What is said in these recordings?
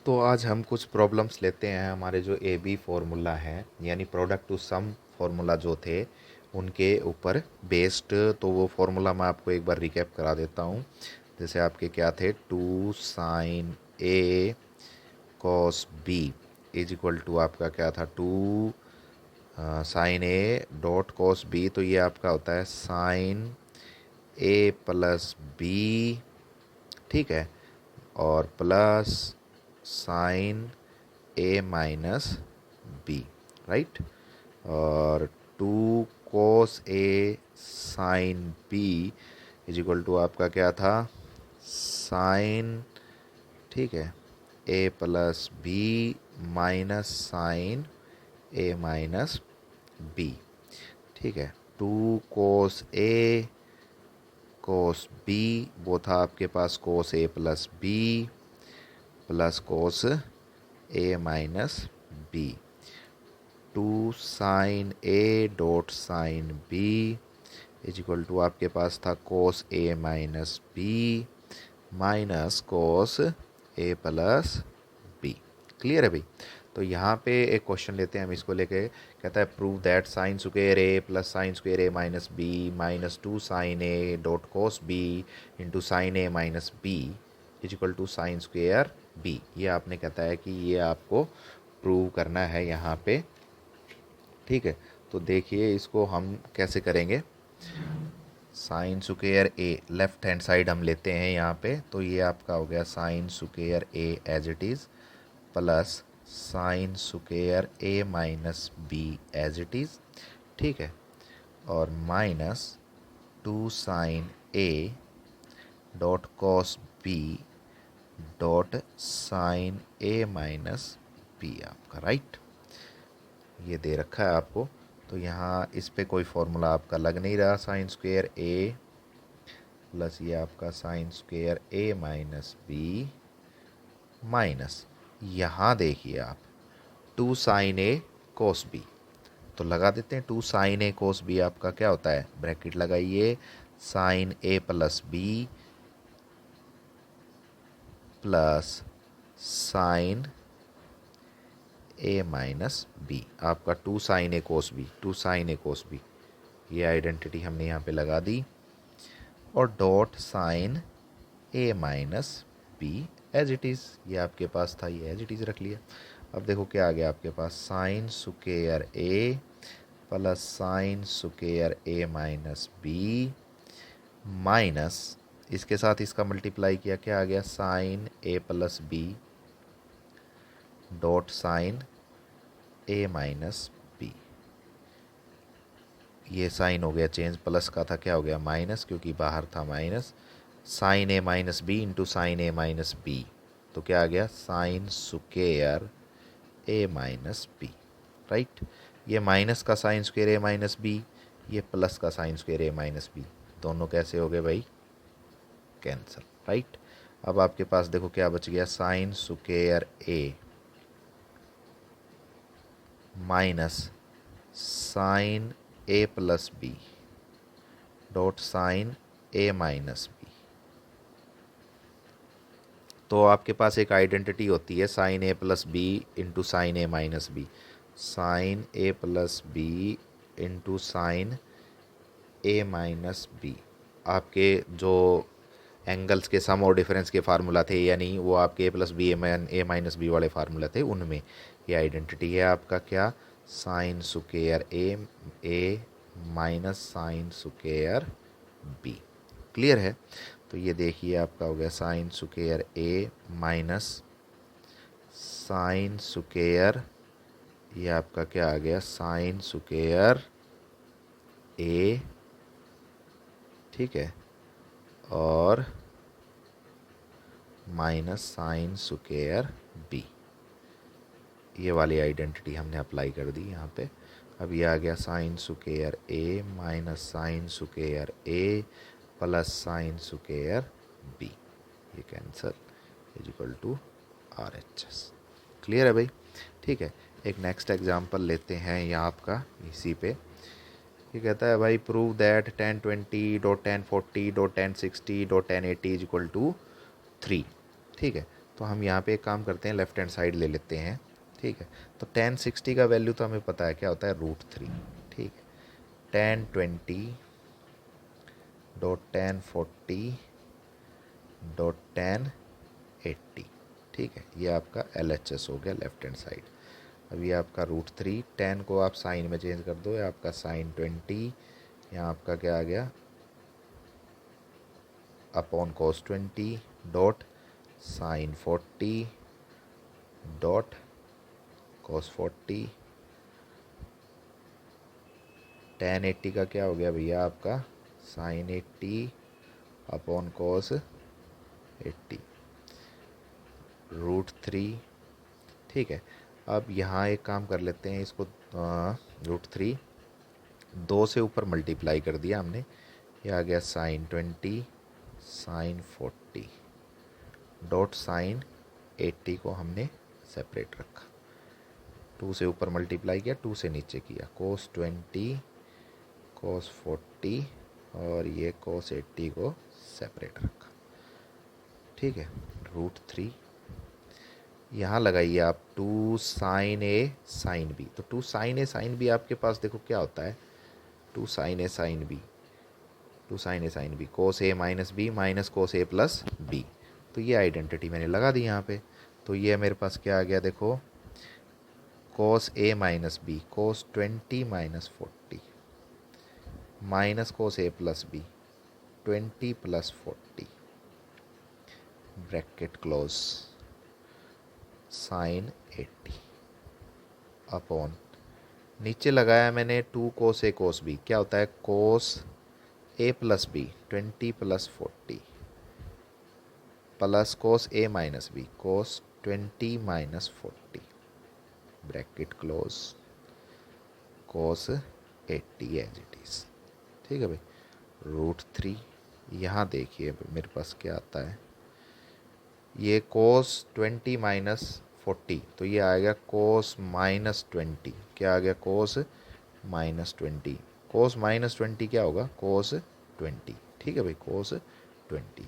तो आज हम कुछ प्रॉब्लम्स लेते हैं हमारे जो ए बी फार्मूला है यानी प्रोडक्ट टू सम फार्मूला जो थे उनके ऊपर बेस्ड। तो वो फार्मूला मैं आपको एक बार रिकैप करा देता हूँ। जैसे आपके क्या थे, 2 sin A cos B is equal to आपका क्या था, 2 sin A.cos B। तो ये आपका होता है sin A+B, ठीक है, और प्लस sin A-B, राइट। और 2 cos A sin B is equal to आपका क्या था, साइन, ठीक है, A+B माइनस साइन A-B, ठीक है। 2 cos A cos B, वो था आपके पास cos A+B plus cos A-B। 2 sin A.sin B is equal to आपके पास था cos A-B minus cos A+B। Clear है भाई। तो यहाँ पे एक क्वेश्चन लेते हैं हम, इसको लेके कहता है prove that sine square A plus sine square A minus B minus 2 sin A.cos B into sine A-B is equal to sine square B। ये आपने कहता है कि ये आपको प्रूव करना है यहाँ पे, ठीक है। तो देखिए इसको हम कैसे करेंगे। Sign square A left hand side हम लेते हैं यहाँ पे, तो ये आपका हो गया sine square A as it is plus sine square A-B as it is, ठीक है, और minus 2 sin A.cos B dot sine A-B आपका, राइट। ये दे रखा है आपको, तो यहाँ इस पे कोई फॉर्मूला आपका लग नहीं रहा। साइन स्क्वेयर A प्लस ये आपका साइन स्क्वेयर A-B माइनस, यहाँ देखिए आप 2 sin A cos B, तो लगा देते हैं 2 sin A cos B आपका क्या होता है, ब्रैकेट लगाइए, sign A+B plus sign A-B आपका 2 sin A cos B, 2 sin A cos B, ये आइडेंटिटी हमने यहाँ पे लगा दी, और dot sine A-B as it is, ये आपके पास था, ये एज इट इज़ रख लिया। अब देखो क्या आ गया आपके पास, sine square A plus sine square A-B minus, इसके साथ इसका मल्टीप्लाई किया, क्या आ गया, sign A+B dot sine A-B। ये साइन हो गया चेंज, प्लस का था क्या हो गया माइनस, क्योंकि बाहर था minus, sign A-B into sine A-B, तो क्या आ गया, साइन स्क्वेयर A-B, राइट। ये माइनस का साइन स्क्वेयर A-B, ये प्लस का साइन स्क्वेयर A-B, दोनों कैसे हो गए भाई, कैंसिल, राइट। अब आपके पास देखो क्या बच गया, sine square A minus sine A+B dot sine A-B। तो आपके पास एक आइडेंटिटी होती है sine A+B into sine A-B, sine A+B into sine A-B आपके जो एंगल्स के सम और डिफरेंस के फार्मूला थे, यानी वो आपके A+B A-B वाले फार्मूला थे, उनमें ये आइडेंटिटी है आपका क्या, sign square A minus sine square B। Clear है। तो ये देखिए आपका हो गया sine square A minus sine square, ये आपका क्या आ गया, साइन स्क्वेयर A, ठीक है, और माइनस साइन स्क्वेयर B। ये वाली आइडेंटिटी हमने अप्लाई कर दी यहाँ पे। अब ये आ गया sine square A minus sine square A plus sine square B, ये कैंसल, is equal to RHS। Clear है भाई, ठीक है। एक नेक्स्ट एग्जांपल लेते हैं यहाँ आपका इसी पे। ये कहता है भाई prove that 1020 dot 1040 dot 1060 dot 1080 is equal to 3, ठीक है। तो हम यहाँ पे एक काम करते हैं, लेफ्ट हैंड साइड ले लेते हैं, ठीक है। तो tan 60 का वैल्यू तो हमें पता है क्या होता है, √3, ठीक है। tan 20 dot tan 40 dot tan 80, ठीक है। ये आपका LHS हो गया लेफ्ट हैंड साइड। अब ये आपका √3, tan को आप साइन में चेंज कर दो, ये आपका sin 20, यहाँ आपका क्या आ गया, upon cos 20 dot sin 40 dot cos 40, tan 80 का क्या हो गया भैया आपका, sin 80 अपॉन cos 80, √3, ठीक है। अब यहाँ एक काम कर लेते हैं, इसको √3 2 से ऊपर मल्टीप्लाई कर दिया हमने, ये आ गया sin 20 sin 40 डॉट sin 80 को हमने सेपरेट रखा, 2 से ऊपर मल्टीप्लाई किया, 2 से नीचे किया, cos 20 cos 40 और ये cos 80 को सेपरेट रखा, ठीक है। √3 यहाँ लगाइए आप 2 sin A sin B, तो 2 sin A sin B आपके पास देखो क्या होता है, 2 sin A sin B, 2 sin A sin B cos A minus B minus cos A plus B, तो ये आइडेंटिटी मैंने लगा दी यहाँ पे। तो ये मेरे पास क्या आ गया देखो, cos A minus B cos 20 minus 40 minus cos A plus B 20 plus 40 bracket close sin 80 upon, नीचे लगाया मैंने 2 cos A cos B, क्या होता है cos A plus B 20 plus 40 plus cos A minus B cos 20 minus 40 bracket close cos 80 as it is, ठीक है भाई। √3 यहाँ देखिए मेरे पास क्या आता है, ये cos 20 माइनस 40, तो ये आ गया cos माइनस 20, क्या आ गया cos माइनस 20, cos माइनस 20 क्या होगा cos 20, ठीक है भाई cos 20,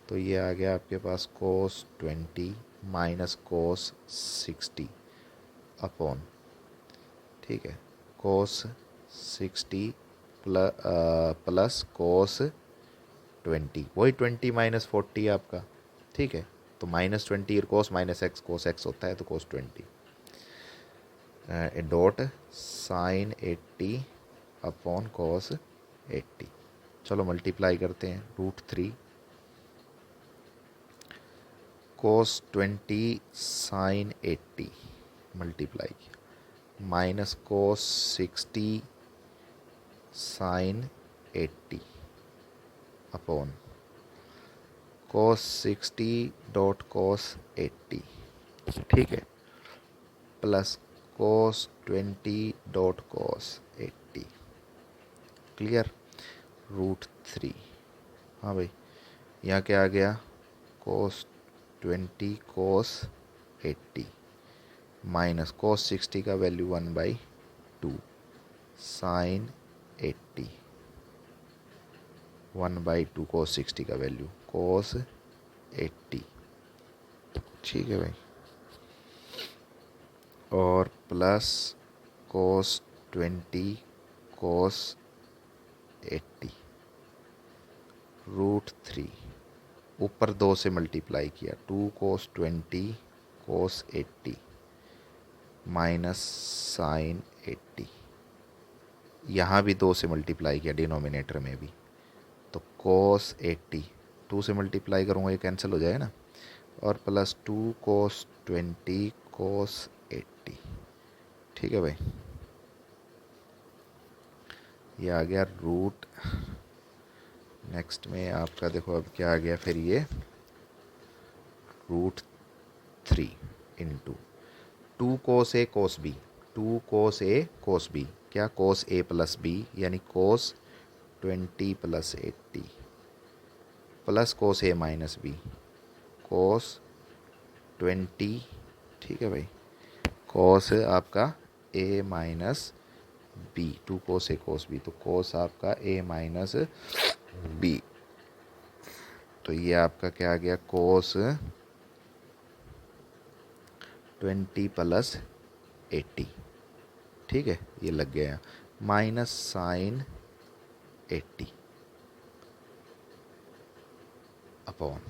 तो ये आ गया आपके पास cos 20 माइनस cos 60 अपॉन, ठीक है, cos 60 प्लस cos 20, वही 20 माइनस 40 आपका, ठीक है। तो minus 20 cos minus x cos x होता है, तो cos 20 dot sin 80 upon cos 80, चलो मल्टीप्लाई करते हैं, √3 cos 20 sin 80 मल्टीप्लाई किया minus cos 60 sin 80 upon cos 60 dot cos 80, ठीक है, plus cos 20 dot cos 80, clear. √3, हाँ भाई, यहाँ क्या आ गया cos 20 cos 80 माइनस cos 60 का वैल्यू 1/2 sin 80 1/2 cos 60 का वैल्यू cos 80, ठीक है भाई, और प्लस cos 20 cos 80 √3 ऊपर 2 से मल्टीप्लाई किया, 2 cos 20 cos 80 माइनस sin 80, यहाँ भी 2 से मल्टीप्लाई किया डिनोमिनेटर में भी, तो cos 80 2 से मल्टीप्लाई करूँगा ये कैंसिल हो जाएगा ना, और प्लस 2 cos 20 cos 80, ठीक है भाई। ये आ गया रूट, नेक्स्ट में आपका देखो अब क्या आ गया फिर, ये √3 into 2 cos A cos B, 2 cos A cos B, क्या cos A प्लस B यानी cos 20 plus 80 plus cos A minus B cos 20, ठीक है भाई, cos आपका A minus B 2 cos A cos B, तो cos आपका A माइनस B, तो ये आपका क्या आ गया cos 20 प्लस 80, ठीक है, ये लग गया minus sine 80 upon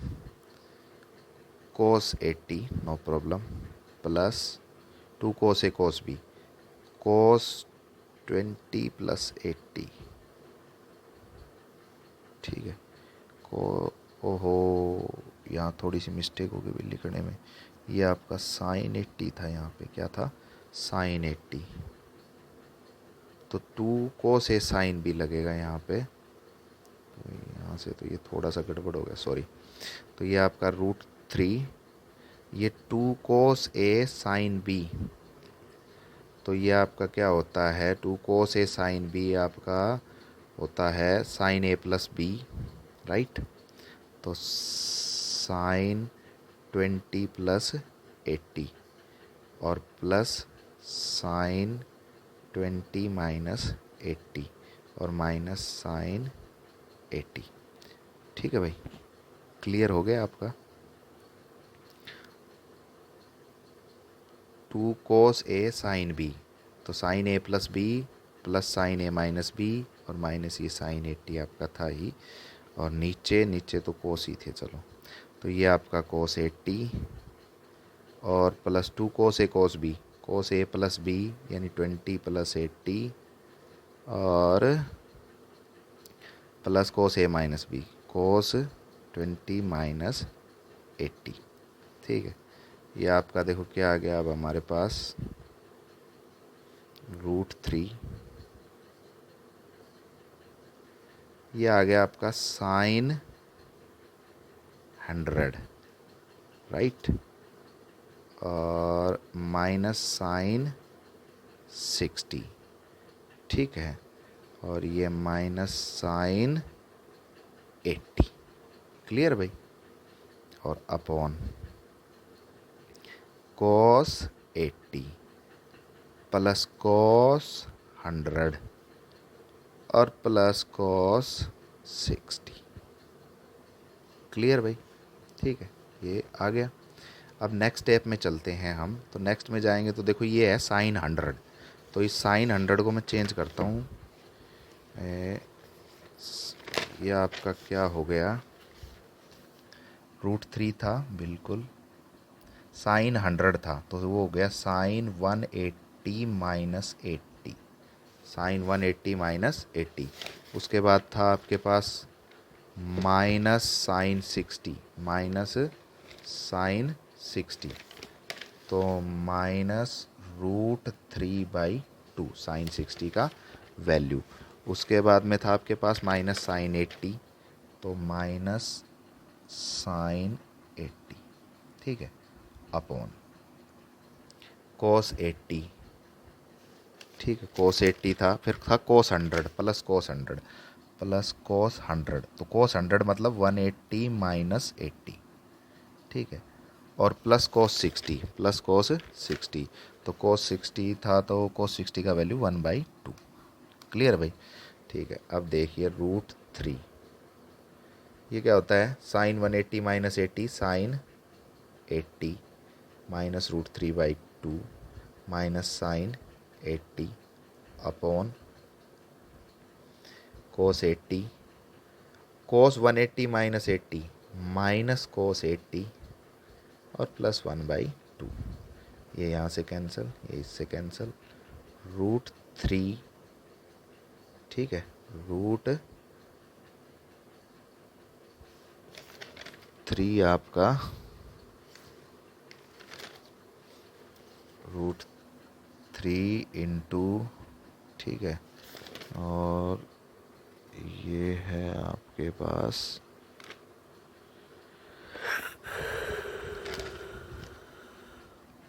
cos 80, no problem, plus 2 cos A cos B, cos 20 plus 80, ठीक है। को ओहो, यहाँ थोड़ी सी मिस्टेक हो गई लिखने में, ये आपका साइन 80 था, यहाँ पे क्या था, साइन 80, तो 2 कोस ए साइन बी लगेगा यहाँ पे, तो यहाँ से तो ये थोड़ा सा गड़बड़ हो गया, सॉरी। तो ये आपका √3, ये 2 कोस ए साइन बी, तो ये आपका क्या होता है, 2 कोस ए साइन बी आपका होता है साइन ए प्लस बी, राइट। तो साइन 20 प्लस 80 और प्लस साइन 20 माइनस 80 और माइनस साइन 80, ठीक है भाई, क्लियर हो गया आपका। 2 कोस ए साइन बी, तो साइन ए प्लस बी प्लस साइन ए माइनस बी और माइनस ये साइन 80 आपका था ही, और नीचे तो कोस ही थे, चलो, तो ये आपका कोस 80 और plus 2 cos A cos B, cos A plus B यानी 20 प्लस 80 और प्लस कोस ए माइनस बी, कोस 20 माइनस 80, ठीक है। ये आपका देखो क्या आ गया अब हमारे पास, √3, ये आ गया आपका साइन 100, राइट, और माइनस साइन 60, ठीक है, और ये माइनस साइन 80, क्लियर भाई, और अपॉन कॉस 80 प्लस कॉस 100 और प्लस कॉस 60, क्लियर भाई, ठीक है, ये आ गया। अब नेक्स्ट स्टेप में चलते हैं हम, तो नेक्स्ट में जाएंगे तो देखो ये है साइन 100, तो इस साइन 100 को मैं चेंज करता हूँ, ये आपका क्या हो गया, √3 था बिल्कुल, साइन 100 था तो वो हो गया साइन 180 माइनस 80, साइन 180 माइनस 80, उसके बाद था आपके पास माइनस साइन 60, माइनस साइन 60, तो माइनस √3/2 साइन 60 का वैल्यू, उसके बाद में था आपके पास माइनस साइन 80, तो माइनस साइन 80, ठीक है, अपॉन कोस 80, ठीक है, कोस 80 था, फिर था कोस 100 प्लस कोस 100 प्लस कोस 100, तो कोस 100 मतलब 180 माइनस 80, ठीक है, और प्लस कोस 60 प्लस कोस 60, तो कोस 60 था तो कोस 60 का वैल्यू 1/2, क्लियर भाई, ठीक है। अब देखिए √3, ये क्या होता है, sine 180 minus 80 sine 80 minus √3/2 minus sine 80 upon cos 80, cos 180 minus 80 minus cos 80 और प्लस 1/2, ये यहाँ से कैंसिल, ये इससे कैंसिल, √3, ठीक है, √3 आपका √3 इंटू, ठीक है, और ये है आपके पास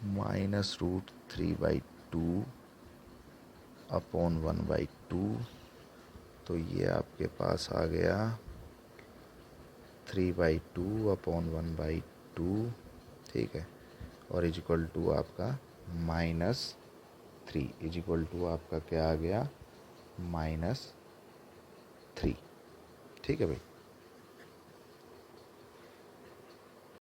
माइनस √3/2 अपॉन 1/2, तो ये आपके पास आ गया 3/2 अपॉन 1/2, ठीक है, और इजिक्वल टू आपका -3, इजिक्वल टू आपका क्या आ गया, -3, ठीक है भाई।